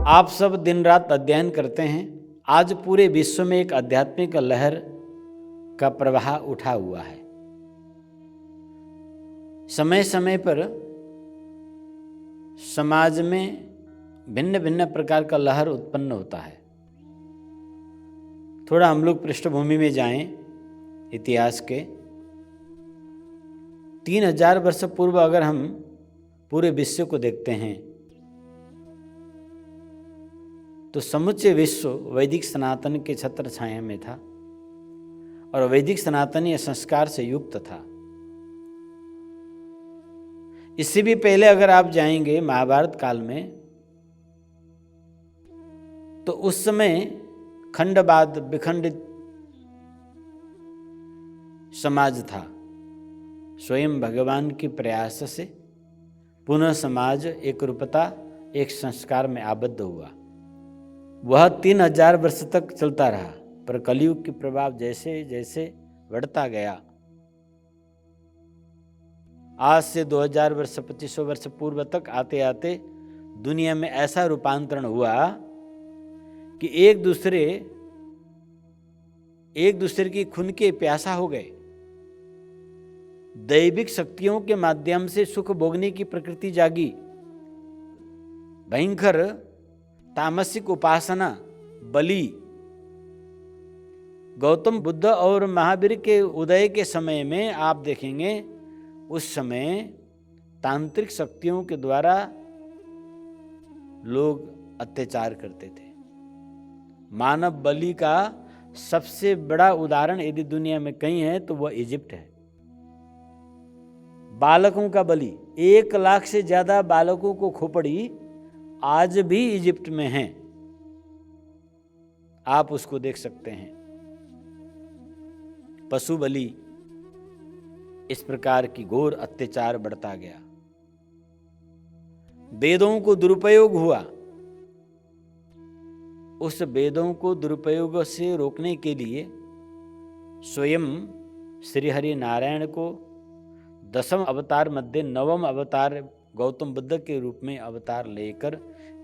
आप सब दिन रात अध्ययन करते हैं। आज पूरे विश्व में एक आध्यात्मिक लहर का प्रवाह उठा हुआ है। समय समय पर समाज में भिन्न भिन्न प्रकार का लहर उत्पन्न होता है। थोड़ा हम लोग पृष्ठभूमि में जाएं इतिहास के। 3000 वर्ष पूर्व अगर हम पूरे विश्व को देखते हैं तो समूचे विश्व वैदिक सनातन के छत्र छाया में था और वैदिक सनातनीय संस्कार से युक्त था। इससे भी पहले अगर आप जाएंगे महाभारत काल में तो उस समय खंडवाद विखंडित समाज था। स्वयं भगवान के प्रयास से पुनः समाज एक रूपता एक संस्कार में आबद्ध हुआ। वह 3000 वर्ष तक चलता रहा, पर कलयुग के प्रभाव जैसे जैसे बढ़ता गया, आज से 2000 वर्ष 2500 वर्ष पूर्व तक आते आते दुनिया में ऐसा रूपांतरण हुआ कि एक दूसरे की खून के प्यासा हो गए। दैविक शक्तियों के माध्यम से सुख भोगने की प्रकृति जागी। भयंकर तामसिक उपासना बलि गौतम बुद्ध और महावीर के उदय के समय में आप देखेंगे, उस समय तांत्रिक शक्तियों के द्वारा लोग अत्याचार करते थे। मानव बलि का सबसे बड़ा उदाहरण यदि दुनिया में कहीं है तो वह इजिप्ट है। बालकों का बलि, 1 लाख से ज्यादा बालकों को खोपड़ी आज भी इजिप्ट में हैं। आप उसको देख सकते हैं। पशु बलि, इस प्रकार की घोर अत्याचार बढ़ता गया। वेदों को दुरुपयोग हुआ। उस वेदों को दुरुपयोग से रोकने के लिए स्वयं श्री हरि नारायण को 10वें अवतार मध्य 9वें अवतार गौतम बुद्ध के रूप में अवतार लेकर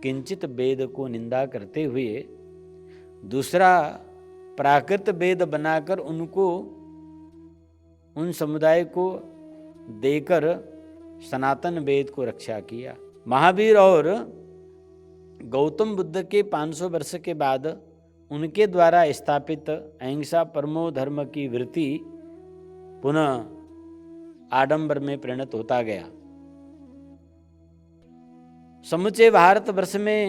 किंचित वेद को निंदा करते हुए दूसरा प्राकृत वेद बनाकर उनको उन समुदाय को देकर सनातन वेद को रक्षा किया। महावीर और गौतम बुद्ध के 500 वर्ष के बाद उनके द्वारा स्थापित अहिंसा परमो धर्म की वृत्ति पुनः आडंबर में परिणत होता गया। समूचे भारतवर्ष में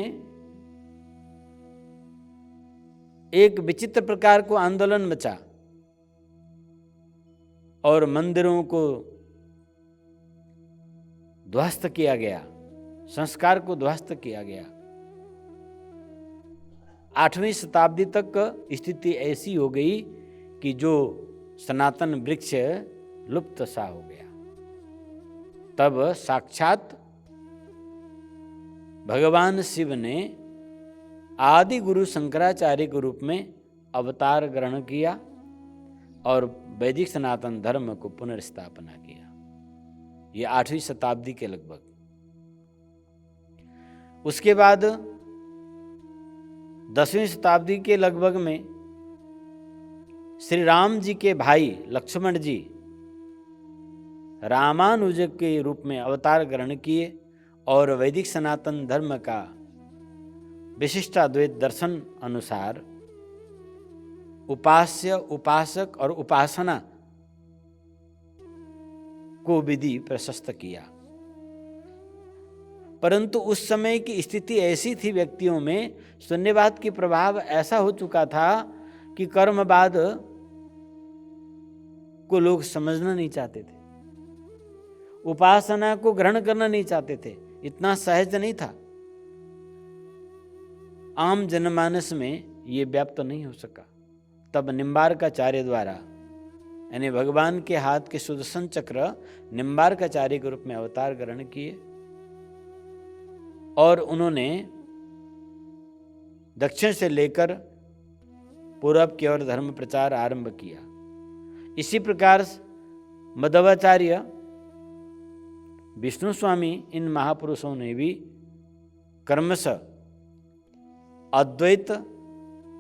एक विचित्र प्रकार को आंदोलन मचा और मंदिरों को ध्वस्त किया गया, संस्कार को ध्वस्त किया गया। 8वीं शताब्दी तक स्थिति ऐसी हो गई कि जो सनातन वृक्ष लुप्त सा हो गया। तब साक्षात भगवान शिव ने आदि गुरु शंकराचार्य के रूप में अवतार ग्रहण किया और वैदिक सनातन धर्म को पुनर्स्थापना किया। ये 8वीं शताब्दी के लगभग। उसके बाद 10वीं शताब्दी के लगभग में श्री राम जी के भाई लक्ष्मण जी रामानुज के रूप में अवतार ग्रहण किए और वैदिक सनातन धर्म का विशिष्टाद्वैत दर्शन अनुसार उपास्य उपासक और उपासना को विधि प्रशस्त किया। परंतु उस समय की स्थिति ऐसी थी, व्यक्तियों में शून्यवाद की प्रभाव ऐसा हो चुका था कि कर्मवाद को लोग समझना नहीं चाहते थे, उपासना को ग्रहण करना नहीं चाहते थे। इतना सहज नहीं था। आम जनमानस में ये व्याप्त नहीं हो सका। तब निम्बार्काचार्य द्वारा, यानी भगवान के हाथ के सुदर्शन चक्र निम्बार्काचार्य के रूप में अवतार ग्रहण किए और उन्होंने दक्षिण से लेकर पूर्व की ओर धर्म प्रचार आरंभ किया। इसी प्रकार मध्वाचार्य, विष्णु स्वामी, इन महापुरुषों ने भी कर्मश अद्वैत,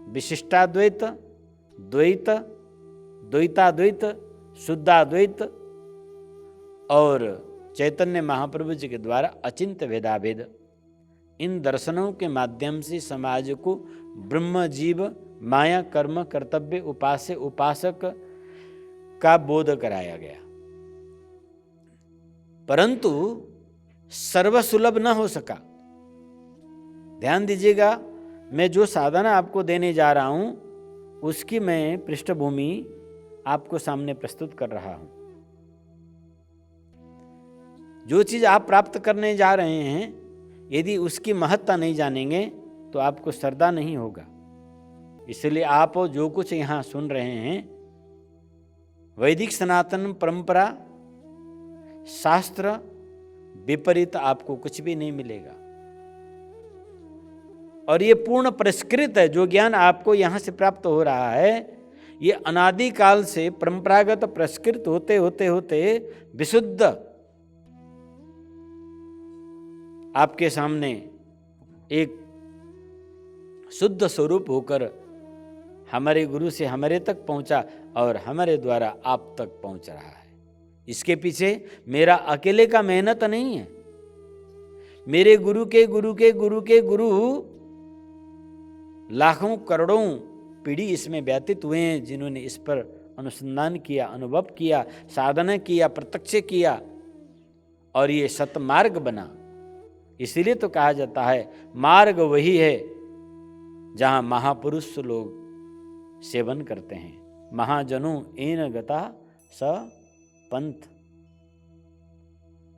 विशिष्टाद्वैत, द्वैत, द्वैताद्वैत, शुद्धाद्वैत और चैतन्य महाप्रभु जी के द्वारा अचिंत्य भेदाभेद, इन दर्शनों के माध्यम से समाज को ब्रह्म, जीव, माया, कर्म, कर्तव्य, उपास्य, उपासक का बोध कराया गया। परंतु सर्वसुलभ न हो सका। ध्यान दीजिएगा, मैं जो साधना आपको देने जा रहा हूं उसकी मैं पृष्ठभूमि आपको सामने प्रस्तुत कर रहा हूं। जो चीज आप प्राप्त करने जा रहे हैं, यदि उसकी महत्ता नहीं जानेंगे तो आपको श्रद्धा नहीं होगा। इसलिए आप जो कुछ यहाँ सुन रहे हैं, वैदिक सनातन परंपरा, शास्त्र विपरीत आपको कुछ भी नहीं मिलेगा। और ये पूर्ण परिष्कृत है। जो ज्ञान आपको यहाँ से प्राप्त हो रहा है, ये अनादिकाल से परंपरागत परिष्कृत होते होते होते विशुद्ध आपके सामने एक शुद्ध स्वरूप होकर हमारे गुरु से हमारे तक पहुंचा और हमारे द्वारा आप तक पहुंच रहा है। इसके पीछे मेरा अकेले का मेहनत नहीं है। मेरे गुरु के गुरु के गुरु के गुरु लाखों करोड़ों पीढ़ी इसमें व्यतीत हुए हैं, जिन्होंने इस पर अनुसंधान किया, अनुभव किया, साधना किया, प्रत्यक्ष किया और ये सतमार्ग बना। इसीलिए तो कहा जाता है मार्ग वही है जहां महापुरुष लोग सेवन करते हैं। महाजनों एन गता स पंथ।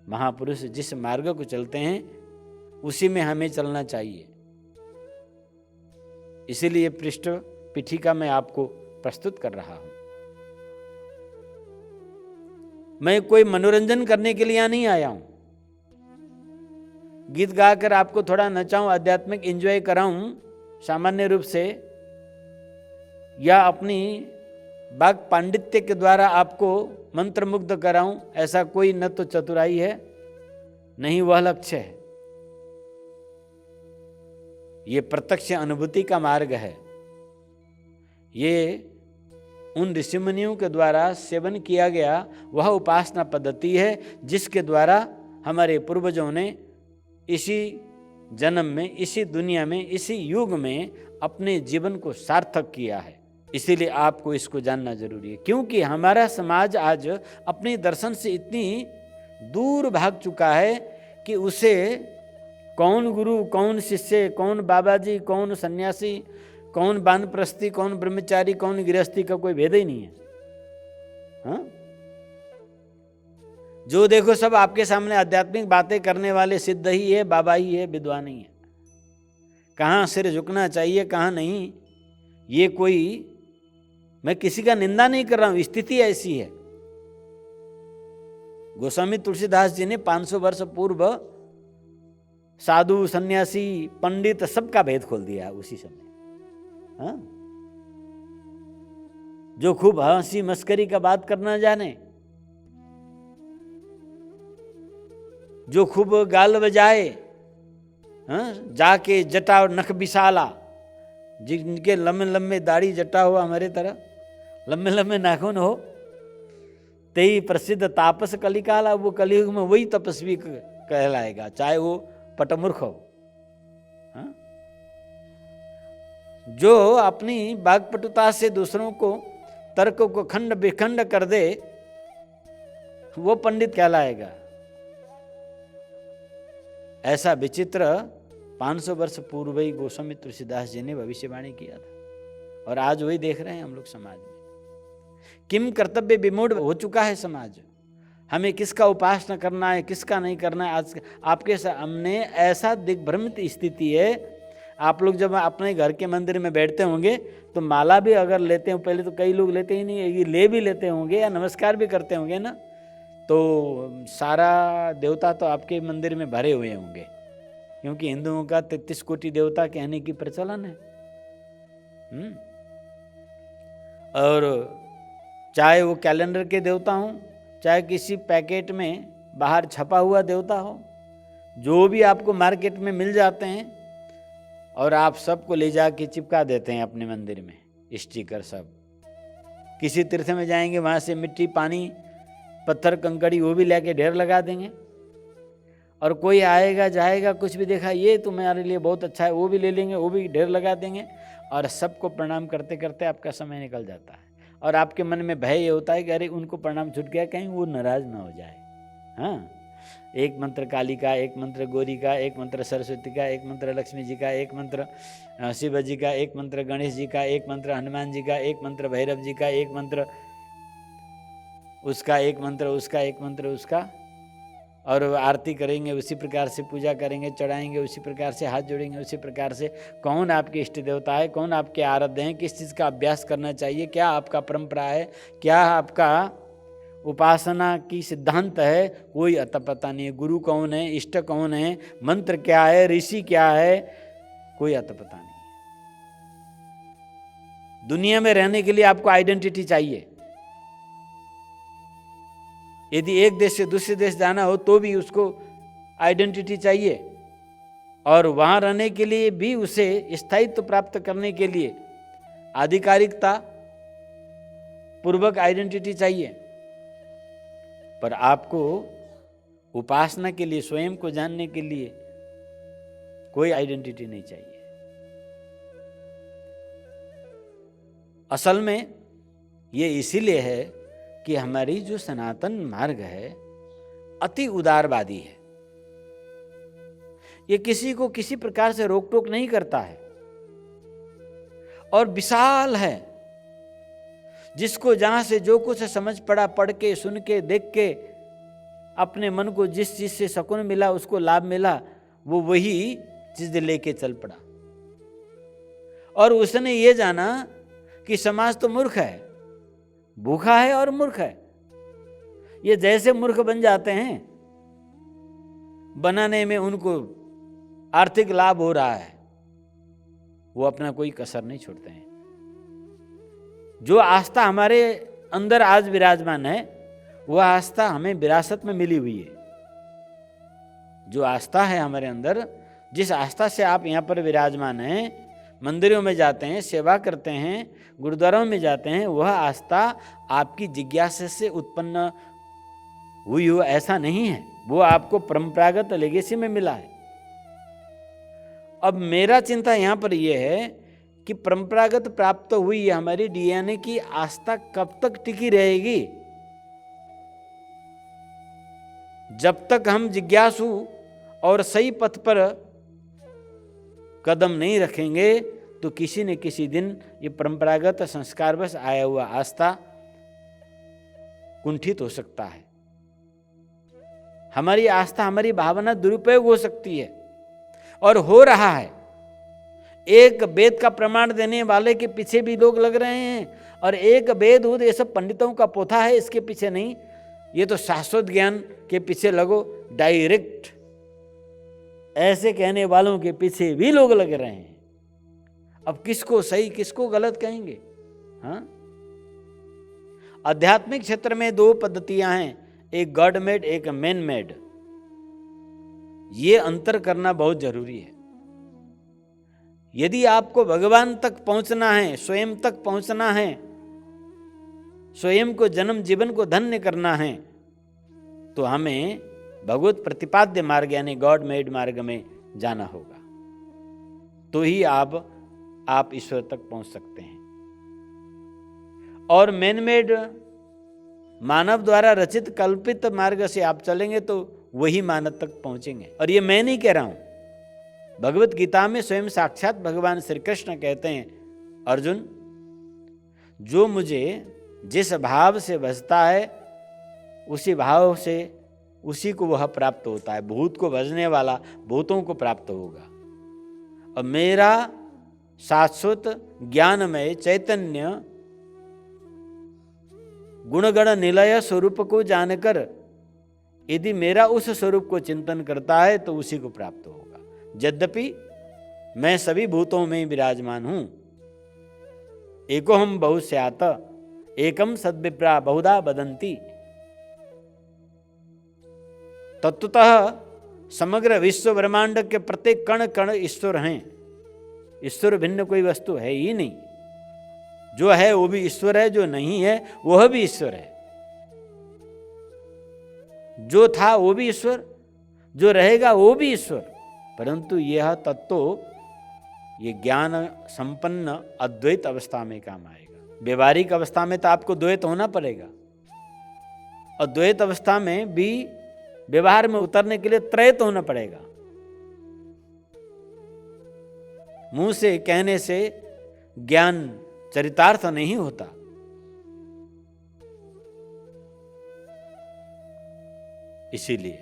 महापुरुष जिस मार्ग को चलते हैं उसी में हमें चलना चाहिए। इसीलिए पृष्ठ पीठिका मैं आपको प्रस्तुत कर रहा हूं। मैं कोई मनोरंजन करने के लिए यहां नहीं आया हूं। गीत गाकर आपको थोड़ा नचाऊं, आध्यात्मिक एंजॉय कराऊं सामान्य रूप से, या अपनी वाक पांडित्य के द्वारा आपको मंत्रमुग्ध कराऊं, ऐसा कोई न तो चतुराई है, नहीं वह लक्ष्य है। ये प्रत्यक्ष अनुभूति का मार्ग है। ये उन ऋषिमुनियों के द्वारा सेवन किया गया वह उपासना पद्धति है जिसके द्वारा हमारे पूर्वजों ने इसी जन्म में, इसी दुनिया में, इसी युग में अपने जीवन को सार्थक किया है। इसीलिए आपको इसको जानना जरूरी है, क्योंकि हमारा समाज आज अपने दर्शन से इतनी दूर भाग चुका है कि उसे कौन गुरु, कौन शिष्य, कौन बाबा जी, कौन सन्यासी, कौन वानप्रस्थी, कौन ब्रह्मचारी, कौन गृहस्थी का कोई भेद ही नहीं है। हाँ? जो देखो सब आपके सामने आध्यात्मिक बातें करने वाले सिद्ध ही है, बाबा ही है, विद्वान ही है। कहाँ सिर झुकना चाहिए, कहाँ नहीं, ये कोई, मैं किसी का निंदा नहीं कर रहा हूं, स्थिति ऐसी है। गोस्वामी तुलसीदास जी ने 500 वर्ष पूर्व साधु, सन्यासी, पंडित सबका भेद खोल दिया उसी समय। हाँ? जो खूब हंसी मस्करी का बात करना जाने, जो खूब गाल बजाए, जाके जटा और नख विशाला, जिनके लंबे लंबे दाढ़ी जटा हो, हमारे तरह लंबे लंबे नाखून हो, तेई प्रसिद्ध तापस कलिकाला, वो कलियुग में वही तपस्वी कहलाएगा, चाहे वो पटमूर्ख हो। हाँ? जो अपनी वाक्पटुता से दूसरों को तर्क को खंड विखंड कर दे, वो पंडित कहलाएगा। ऐसा विचित्र 500 वर्ष पूर्व ही गोस्वामी तुलसीदास जी ने भविष्यवाणी किया था, और आज वही देख रहे हैं हम लोग समाज में। किम कर्तव्य विमूढ़ हो चुका है समाज। हमें किसका उपासना करना है, किसका नहीं करना है, आज आपके सामने ऐसा दिग्भ्रमित स्थिति है। आप लोग जब अपने घर के मंदिर में बैठते होंगे तो माला भी अगर लेते हो, पहले तो कई लोग लेते ही नहीं है, ये ले भी लेते होंगे या नमस्कार भी करते होंगे ना, तो सारा देवता तो आपके मंदिर में भरे हुए होंगे, क्योंकि हिंदुओं का 33 कोटि देवता कहने की प्रचलन है। और चाहे वो कैलेंडर के देवता हों, चाहे किसी पैकेट में बाहर छपा हुआ देवता हो, जो भी आपको मार्केट में मिल जाते हैं, और आप सबको ले जाके चिपका देते हैं अपने मंदिर में, स्टिकर सब। किसी तीर्थ में जाएंगे, वहाँ से मिट्टी, पानी, पत्थर, कंकड़ी वो भी लेके ढेर लगा देंगे। और कोई आएगा जाएगा, कुछ भी देखा ये तुम्हारे लिए बहुत अच्छा है, वो भी ले लेंगे, वो भी ढेर लगा देंगे। और सबको प्रणाम करते करते आपका समय निकल जाता है। और आपके मन में भय ये होता है कि अरे उनको प्रणाम छूट गया, कहीं वो नाराज ना हो जाए। हाँ, एक मंत्र काली का, एक मंत्र गौरी का, एक मंत्र सरस्वती का, एक मंत्र लक्ष्मी जी का, एक मंत्र शिव जी का, एक मंत्र गणेश जी का, एक मंत्र हनुमान जी का, एक मंत्र भैरव जी का, एक मंत्र उसका, एक मंत्र उसका, एक मंत्र उसका। और आरती करेंगे उसी प्रकार से, पूजा करेंगे, चढ़ाएंगे उसी प्रकार से, हाथ जोड़ेंगे उसी प्रकार से। कौन आपके इष्ट देवता है, कौन आपके आराध्य हैं, किस चीज़ का अभ्यास करना चाहिए, क्या आपका परंपरा है, क्या आपका उपासना की सिद्धांत है, कोई अता पता नहीं है। गुरु कौन है, इष्ट कौन है, मंत्र क्या है, ऋषि क्या है, कोई अता पता नहीं है। दुनिया में रहने के लिए आपको आइडेंटिटी चाहिए। यदि एक देश से दूसरे देश जाना हो तो भी उसको आइडेंटिटी चाहिए। और वहाँ रहने के लिए भी उसे स्थायित्व प्राप्त करने के लिए आधिकारिकता पूर्वक आइडेंटिटी चाहिए। पर आपको उपासना के लिए, स्वयं को जानने के लिए कोई आइडेंटिटी नहीं चाहिए। असल में ये इसीलिए है कि हमारी जो सनातन मार्ग है अति उदारवादी है। ये किसी को किसी प्रकार से रोक टोक नहीं करता है और विशाल है। जिसको जहां से जो कुछ समझ पड़ा, पढ़ के, सुन के, देख के, अपने मन को जिस चीज से सुकून मिला, उसको लाभ मिला, वो वही चीज लेके चल पड़ा। और उसने ये जाना कि समाज तो मूर्ख है, भूखा है और मूर्ख है। ये जैसे मूर्ख बन जाते हैं, बनाने में उनको आर्थिक लाभ हो रहा है, वो अपना कोई कसर नहीं छोड़ते हैं। जो आस्था हमारे अंदर आज विराजमान है, वह आस्था हमें विरासत में मिली हुई है। जो आस्था है हमारे अंदर, जिस आस्था से आप यहाँ पर विराजमान हैं, मंदिरों में जाते हैं, सेवा करते हैं, गुरुद्वारों में जाते हैं, वह आस्था आपकी जिज्ञासा से उत्पन्न हुई हो ऐसा नहीं है। वो आपको परंपरागत लेगेसी में मिला है। अब मेरा चिंता यहाँ पर यह है कि परंपरागत प्राप्त हुई हमारी डीएनए की आस्था कब तक टिकी रहेगी। जब तक हम जिज्ञासु और सही पथ पर कदम नहीं रखेंगे तो किसी न किसी दिन ये परंपरागत संस्कार बस आया हुआ आस्था कुंठित हो सकता है। हमारी आस्था, हमारी भावना दुरुपयोग हो सकती है और हो रहा है। एक वेद का प्रमाण देने वाले के पीछे भी लोग लग रहे हैं और एक वेद ये सब पंडितों का पोथा है, इसके पीछे नहीं। ये तो शाश्वत ज्ञान के पीछे लगो, डायरेक्ट ऐसे कहने वालों के पीछे भी लोग लग रहे हैं। अब किसको सही किसको गलत कहेंगे? हाँ, आध्यात्मिक क्षेत्र में दो पद्धतियां हैं, एक गॉड मेड, एक मैन मेड। ये अंतर करना बहुत जरूरी है। यदि आपको भगवान तक पहुंचना है, स्वयं तक पहुंचना है, स्वयं को जन्म जीवन को धन्य करना है, तो हमें भगवत प्रतिपाद्य मार्ग यानी गॉड मेड मार्ग में जाना होगा। तो ही आप ईश्वर तक पहुंच सकते हैं। और मैन मेड, मानव द्वारा रचित कल्पित मार्ग से आप चलेंगे तो वही मानव तक पहुंचेंगे। और ये मैं नहीं कह रहा हूं, भगवत गीता में स्वयं साक्षात भगवान श्री कृष्ण कहते हैं, अर्जुन, जो मुझे जिस भाव से भजता है उसी भाव से उसी को वह प्राप्त होता है। भूत को भजने वाला भूतों को प्राप्त होगा। और मेरा शाश्वत ज्ञानमय चैतन्य गुणगण निलय स्वरूप को जानकर यदि मेरा उस स्वरूप को चिंतन करता है तो उसी को प्राप्त होगा। यद्यपि मैं सभी भूतों में विराजमान हूं, एकोहम बहुस्यात् एकम सद्विप्रा बहुधा वदन्ति। तत्वतः समग्र विश्व ब्रह्मांड के प्रत्येक कण कण ईश्वर हैं। ईश्वर भिन्न कोई वस्तु है ही नहीं। जो है वो भी ईश्वर है, जो नहीं है वह भी ईश्वर है। जो था वो भी ईश्वर, जो रहेगा वो भी ईश्वर। परंतु यह तत्व ये ज्ञान संपन्न अद्वैत अवस्था में काम आएगा। व्यवहारिक अवस्था में तो आपको द्वैत होना पड़ेगा। अद्वैत अवस्था में भी व्यवहार में उतरने के लिए त्रैत होना पड़ेगा। मुंह से कहने से ज्ञान चरितार्थ नहीं होता। इसीलिए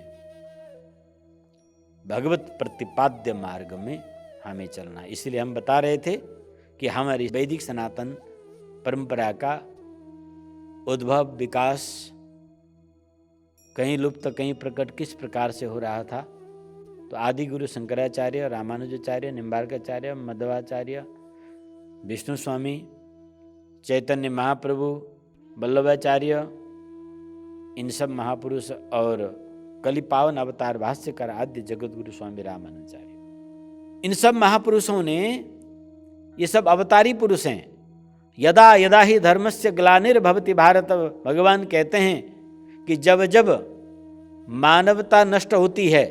भगवत प्रतिपाद्य मार्ग में हमें चलना है। इसलिए हम बता रहे थे कि हमारी वैदिक सनातन परंपरा का उद्भव, विकास कहीं लुप्त कहीं प्रकट किस प्रकार से हो रहा था। तो आदि गुरु शंकराचार्य, रामानुजाचार्य, निम्बार्काचार्य, मध्वाचार्य, विष्णु स्वामी, चैतन्य महाप्रभु, वल्लभाचार्य, इन सब महापुरुष और कलि पावन अवतार भाष्यकार आद्य जगत गुरु स्वामी रामानुजाचार्य, इन सब महापुरुषों ने, ये सब अवतारी पुरुष हैं। यदा यदा ही धर्मस्य ग्लानिर्भवति भारत, भगवान कहते हैं कि जब जब मानवता नष्ट होती है,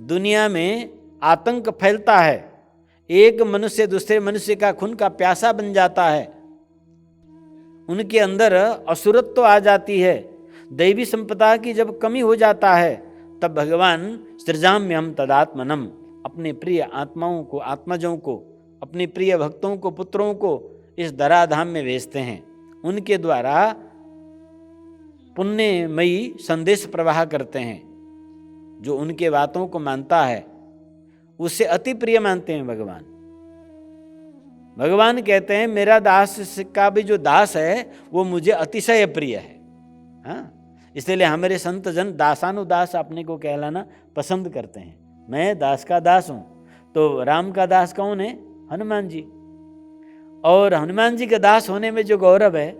दुनिया में आतंक फैलता है, एक मनुष्य दूसरे मनुष्य का खून का प्यासा बन जाता है, उनके अंदर असुरत्व आ जाती है, दैवी संपदा की जब कमी हो जाता है, तब भगवान सृजाम्यहं तदात्मनम, अपने प्रिय आत्माओं को, आत्मजों को, अपने प्रिय भक्तों को, पुत्रों को इस धराधाम में भेजते हैं। उनके द्वारा पुण्यमयी संदेश प्रवाह करते हैं। जो उनके बातों को मानता है उससे अति प्रिय मानते हैं भगवान। भगवान कहते हैं मेरा दास का भी जो दास है वो मुझे अतिशय प्रिय है। हाँ, इसलिए हमारे संत जन दासानुदास अपने को कहलाना पसंद करते हैं। मैं दास का दास हूँ। तो राम का दास कौन है? हनुमान जी। और हनुमान जी के दास होने में जो गौरव है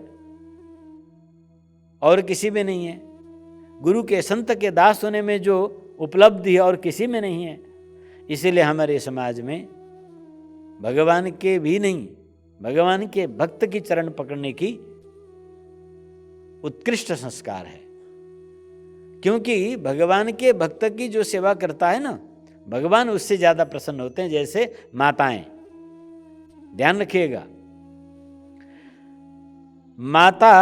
और किसी में नहीं है। गुरु के, संत के दास होने में जो उपलब्धि है और किसी में नहीं है। इसीलिए हमारे समाज में भगवान के भी नहीं, भगवान के भक्त की चरण पकड़ने की उत्कृष्ट संस्कार है। क्योंकि भगवान के भक्त की जो सेवा करता है ना, भगवान उससे ज्यादा प्रसन्न होते हैं। जैसे माताएं, ध्यान रखिएगा, माता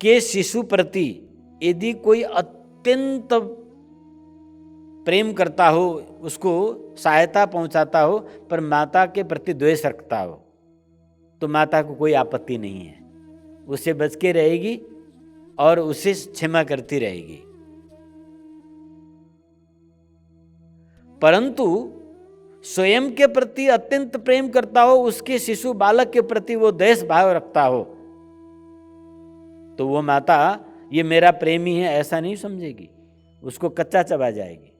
के शिशु प्रति यदि कोई अत्यंत प्रेम करता हो, उसको सहायता पहुंचाता हो, पर माता के प्रति द्वेष रखता हो, तो माता को कोई आपत्ति नहीं है, उससे बच के रहेगी और उसे क्षमा करती रहेगी। परंतु स्वयं के प्रति अत्यंत प्रेम करता हो, उसके शिशु बालक के प्रति वो द्वेष भाव रखता हो, तो वो माता ये मेरा प्रेमी है ऐसा नहीं समझेगी, उसको कच्चा चबा जाएगी।